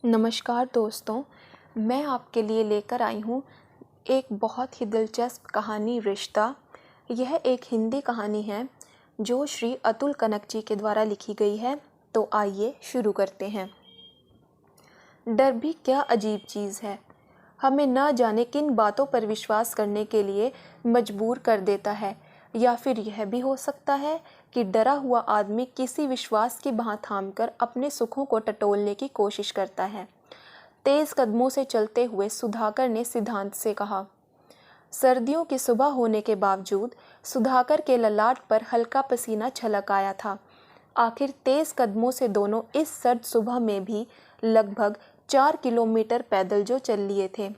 नमस्कार दोस्तों, मैं आपके लिए लेकर आई हूँ एक बहुत ही दिलचस्प कहानी रिश्ता। यह एक हिंदी कहानी है जो श्री अतुल कनक जी के द्वारा लिखी गई है। तो आइए शुरू करते हैं। डर भी क्या अजीब चीज़ है, हमें न जाने किन बातों पर विश्वास करने के लिए मजबूर कर देता है। या फिर यह भी हो सकता है कि डरा हुआ आदमी किसी विश्वास की बाह थामकर अपने सुखों को टटोलने की कोशिश करता है। तेज कदमों से चलते हुए सुधाकर ने सिद्धांत से कहा। सर्दियों की सुबह होने के बावजूद सुधाकर के ललाट पर हल्का पसीना छलक आया था। आखिर तेज कदमों से दोनों इस सर्द सुबह में भी लगभग 4 किलोमीटर पैदल जो चल लिए थे।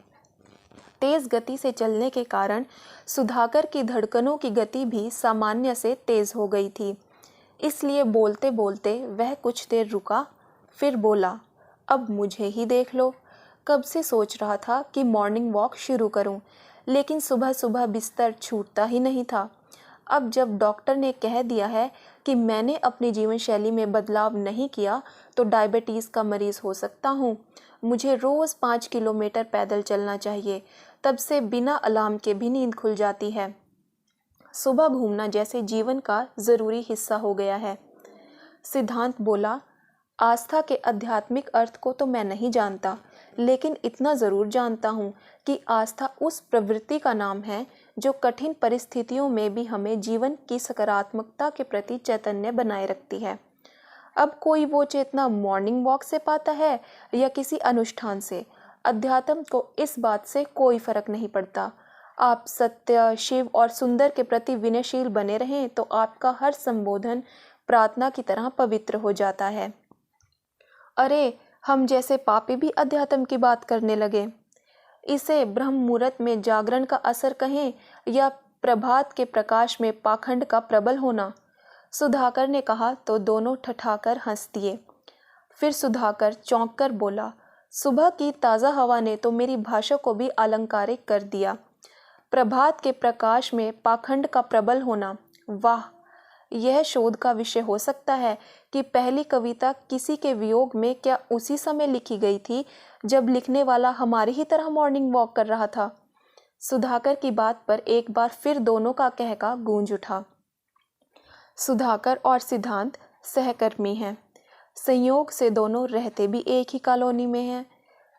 तेज गति से चलने के कारण सुधाकर की धड़कनों की गति भी सामान्य से तेज हो गई थी। इसलिए बोलते बोलते वह कुछ देर रुका, फिर बोला, अब मुझे ही देख लो। कब से सोच रहा था कि मॉर्निंग वॉक शुरू करूं, लेकिन सुबह सुबह बिस्तर छूटता ही नहीं था। अब जब डॉक्टर ने कह दिया है कि मैंने अपनी जीवन शैली में बदलाव नहीं किया तो डायबिटीज़ का मरीज़ हो सकता हूँ। मुझे रोज़ 5 किलोमीटर पैदल चलना चाहिए, तब से बिना अलार्म के भी नींद खुल जाती है। सुबह घूमना जैसे जीवन का ज़रूरी हिस्सा हो गया है। सिद्धांत बोला, आस्था के आध्यात्मिक अर्थ को तो मैं नहीं जानता, लेकिन इतना ज़रूर जानता हूँ कि आस्था उस प्रवृत्ति का नाम है जो कठिन परिस्थितियों में भी हमें जीवन की सकारात्मकता के प्रति चैतन्य बनाए रखती है। अब कोई वो चेतना मॉर्निंग वॉक से पाता है या किसी अनुष्ठान से, अध्यात्म को इस बात से कोई फर्क नहीं पड़ता। आप सत्य, शिव और सुंदर के प्रति विनयशील बने रहें तो आपका हर संबोधन प्रार्थना की तरह पवित्र हो जाता है। अरे, हम जैसे पापी भी अध्यात्म की बात करने लगे। इसे ब्रह्म मुहूर्त में जागरण का असर कहें या प्रभात के प्रकाश में पाखंड का प्रबल होना। सुधाकर ने कहा तो दोनों ठठाकर हंस दिए। फिर सुधाकर चौंक कर बोला, सुबह की ताज़ा हवा ने तो मेरी भाषा को भी अलंकारिक कर दिया। प्रभात के प्रकाश में पाखंड का प्रबल होना, वाह! यह शोध का विषय हो सकता है कि पहली कविता किसी के वियोग में क्या उसी समय लिखी गई थी जब लिखने वाला हमारी ही तरह मॉर्निंग वॉक कर रहा था। सुधाकर की बात पर एक बार फिर दोनों का कहका गूंज उठा। सुधाकर और सिद्धांत सहकर्मी हैं। संयोग से दोनों रहते भी एक ही कॉलोनी में हैं।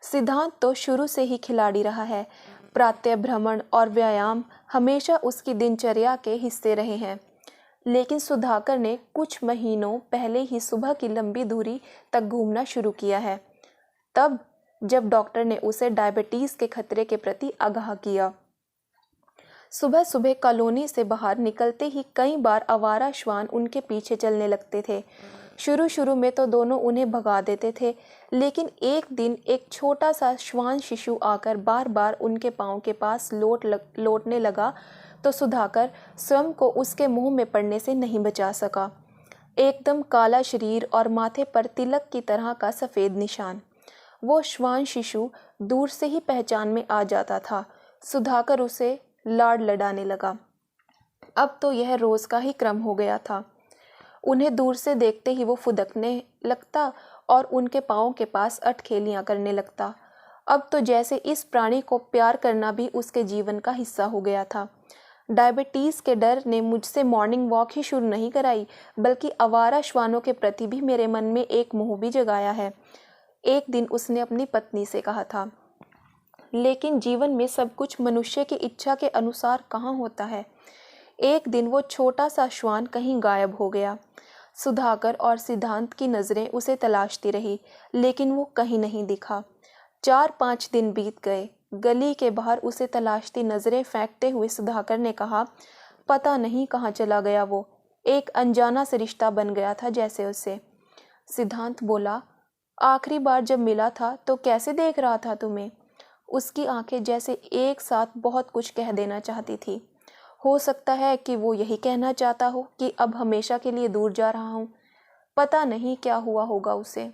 सिद्धांत तो शुरू से ही खिलाड़ी रहा है। प्रातः भ्रमण और व्यायाम हमेशा उसकी दिनचर्या के हिस्से रहे हैं। लेकिन सुधाकर ने कुछ महीनों पहले ही सुबह की लंबी दूरी तक घूमना शुरू किया है, तब जब डॉक्टर ने उसे डायबिटीज़ के खतरे के प्रति आगाह किया। सुबह सुबह कॉलोनी से बाहर निकलते ही कई बार आवारा श्वान उनके पीछे चलने लगते थे। शुरू शुरू में तो दोनों उन्हें भगा देते थे, लेकिन एक दिन एक छोटा सा श्वान शिशु आकर बार बार उनके पाँव के पास लौटने लगा तो सुधाकर स्वयं को उसके मुंह में पड़ने से नहीं बचा सका। एकदम काला शरीर और माथे पर तिलक की तरह का सफ़ेद निशान। वो श्वान शिशु दूर से ही पहचान में आ जाता था। सुधाकर उसे लाड लडाने लगा। अब तो यह रोज़ का ही क्रम हो गया था। उन्हें दूर से देखते ही वो फुदकने लगता और उनके पाँव के पास अटखेलियाँ करने लगता। अब तो जैसे इस प्राणी को प्यार करना भी उसके जीवन का हिस्सा हो गया था। डायबिटीज़ के डर ने मुझसे मॉर्निंग वॉक ही शुरू नहीं कराई, बल्कि आवारा श्वानों के प्रति भी मेरे मन में एक मोह भी जगाया है, एक दिन उसने अपनी पत्नी से कहा था। लेकिन जीवन में सब कुछ मनुष्य की इच्छा के अनुसार कहाँ होता है। एक दिन वो छोटा सा श्वान कहीं गायब हो गया। सुधाकर और सिद्धांत की नज़रें उसे तलाशती रही, लेकिन वो कहीं नहीं दिखा। 4-5 दिन बीत गए। गली के बाहर उसे तलाशती नज़रें फेंकते हुए सुधाकर ने कहा, पता नहीं कहाँ चला गया वो। एक अनजाना से रिश्ता बन गया था जैसे उससे। सिद्धांत बोला, आखिरी बार जब मिला था तो कैसे देख रहा था तुम्हें? उसकी आंखें जैसे एक साथ बहुत कुछ कह देना चाहती थी। हो सकता है कि वो यही कहना चाहता हो कि अब हमेशा के लिए दूर जा रहा हूँ। पता नहीं क्या हुआ होगा उसे,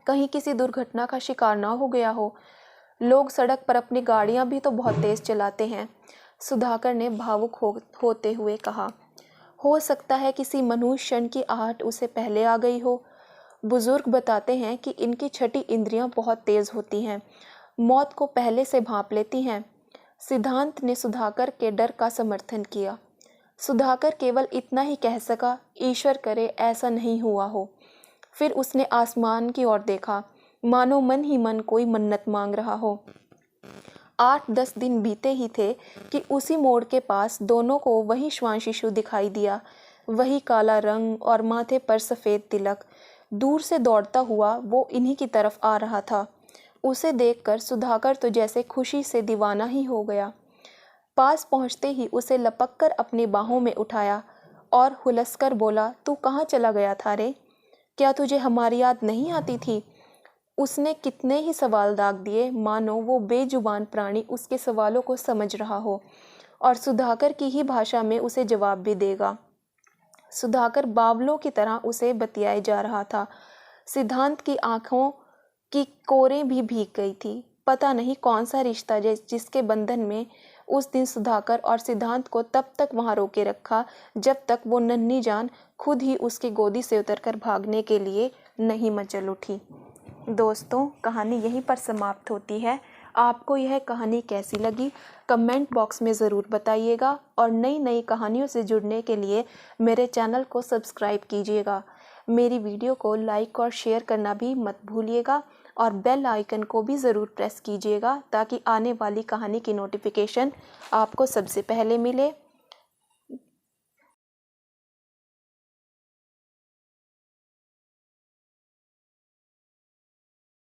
कहीं किसी दुर्घटना का शिकार ना हो गया हो। लोग सड़क पर अपनी गाड़ियाँ भी तो बहुत तेज़ चलाते हैं। सुधाकर ने भावुक होते हुए कहा, हो सकता है किसी मनुष्य क्षण की आहट उसे पहले आ गई हो। बुजुर्ग बताते हैं कि इनकी छठी इंद्रियां बहुत तेज होती हैं, मौत को पहले से भांप लेती हैं। सिद्धांत ने सुधाकर के डर का समर्थन किया। सुधाकर केवल इतना ही कह सका, ईश्वर करे ऐसा नहीं हुआ हो। फिर उसने आसमान की ओर देखा, मानो मन ही मन कोई मन्नत मांग रहा हो। 8-10 दिन बीते ही थे कि उसी मोड़ के पास दोनों को वही श्वान शिशु दिखाई दिया, वही काला रंग और माथे पर सफ़ेद तिलक। दूर से दौड़ता हुआ वो इन्हीं की तरफ आ रहा था। उसे देखकर सुधाकर तो जैसे खुशी से दीवाना ही हो गया। पास पहुंचते ही उसे लपककर अपनी बाहों में उठाया और हुलसकर बोला, तू कहाँ चला गया था रे? क्या तुझे हमारी याद नहीं आती थी? उसने कितने ही सवाल दाग दिए, मानो वो बेजुबान प्राणी उसके सवालों को समझ रहा हो और सुधाकर की ही भाषा में उसे जवाब भी देगा। सुधाकर बावलों की तरह उसे बतियाए जा रहा था। सिद्धांत की आंखों की कोरें भी भीग गई थी। पता नहीं कौन सा रिश्ता जिसके बंधन में उस दिन सुधाकर और सिद्धांत को तब तक वहां रोके रखा जब तक वो नन्ही जान खुद ही उसकी गोदी से उतरकर भागने के लिए नहीं मचल उठी। दोस्तों, कहानी यहीं पर समाप्त होती है। आपको यह कहानी कैसी लगी कमेंट बॉक्स में ज़रूर बताइएगा और नई नई कहानियों से जुड़ने के लिए मेरे चैनल को सब्सक्राइब कीजिएगा। मेरी वीडियो को लाइक और शेयर करना भी मत भूलिएगा और बेल आइकन को भी ज़रूर प्रेस कीजिएगा ताकि आने वाली कहानी की नोटिफिकेशन आपको सबसे पहले मिले।